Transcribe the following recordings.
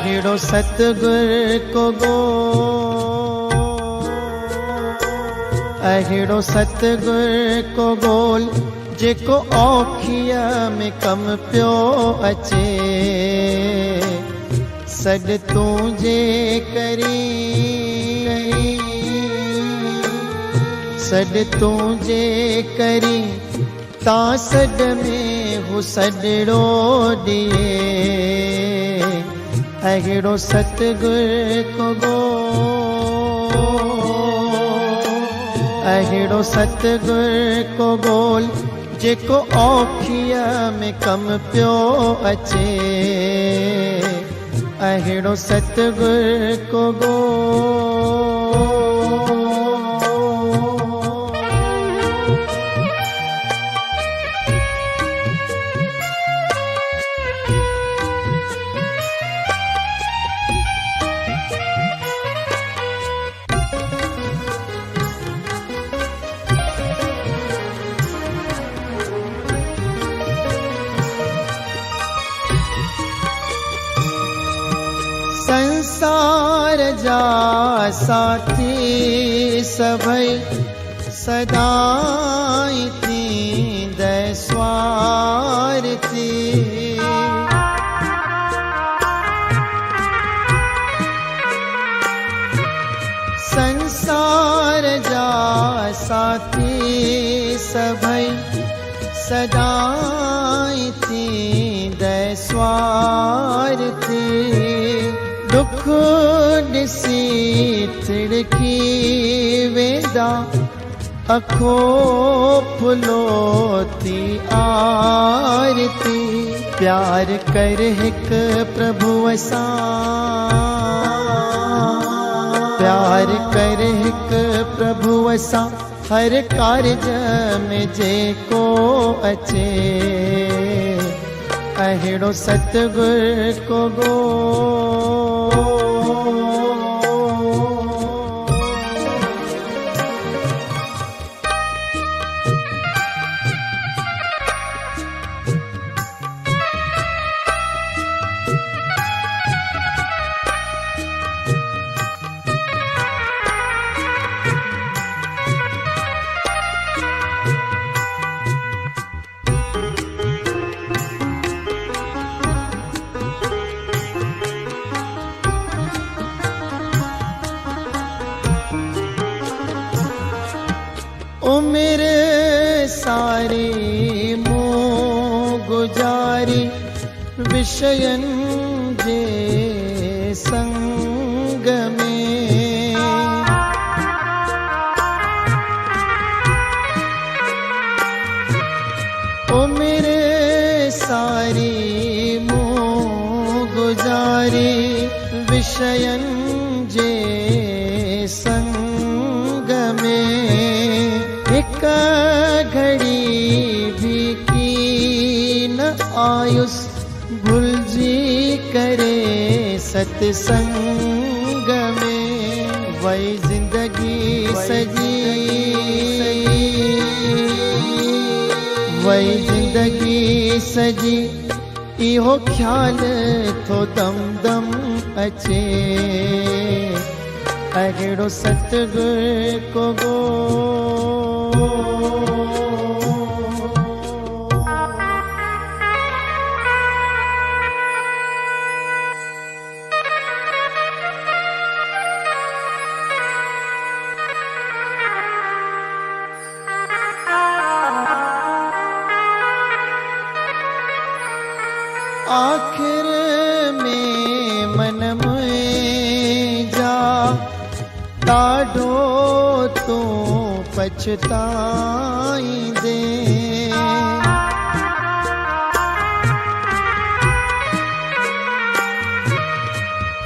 अहिड़ो सतगुर को गो, अहिड़ो सतगुर को गोल जेको औखिया में कम पियो अचे। सॾ तुंहिंजे करी, सॾ तुंहिंजे करी ता सॾ में हू सॾड़ो ॾिए। अहिड़ो सतगुर को गो, अहिड़ो सतगुर को गोल जेको औखिया में कम पियो अचे। अहिड़ो सतगुर को गो। संसार जा साथी सभई सदाई थींदे स्वार्थी। संसार जा साथी सभई सदाई थींदे स्वार्थी। दुख ॾिसी थिड़की वेंदा अखो फुलोती आरती। प्यार कर हिक प्रभु सां, प्यार कर हिक प्रभु सां हर कारज में जेको अचे। अहिड़ो सतगुर को गो। उम्र सारी मूं गुजारी विषयन जे संग में। उम्र सारी मूं गुजारी विषयन जे संग में। एक घड़ी भी की न आयुस भुलजी करे सत्संग में। वही जिंदगी सजी, वही जिंदगी सजी इहो ख्याल थो दम दम अचे। अहिड़ो सतगुर को गो। आखिर में मन में जा ॾाढो तू पछताईंदे।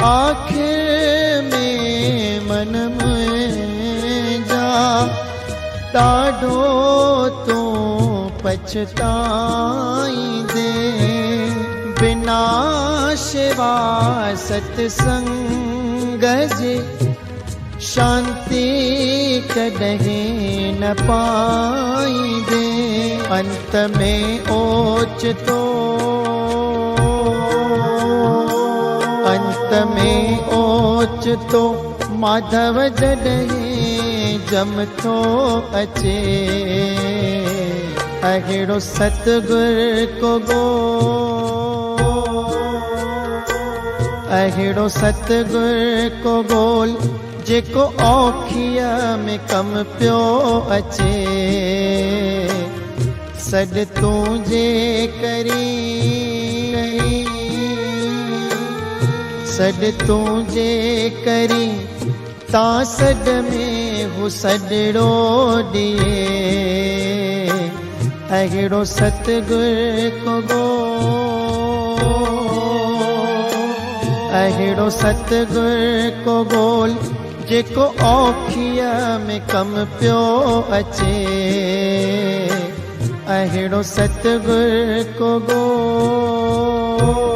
आखिर में मन में जा ॾाढो तू पछताईंदे। बिना शिवा सत्संग जे शांति कॾहिं न पाईंदे। अंत में ओचितो, अंत में ओचितो माधव जॾहिं जम थो अचे अहिड़ो सतगुर को अहिड़ो सतगुर को ॻोल्ह जेको औखीअ में कम पियो अचे सॾ तूं जे करी सॾ तूं जे करी तां सॾ में हू सॾड़ो ॾिए अहिड़ो सतगुर को अहिड़ो सतगुर को ॻोल्ह जेको औखीअ में कम पियो अचे अहिड़ो सतगुर को ॻोल्ह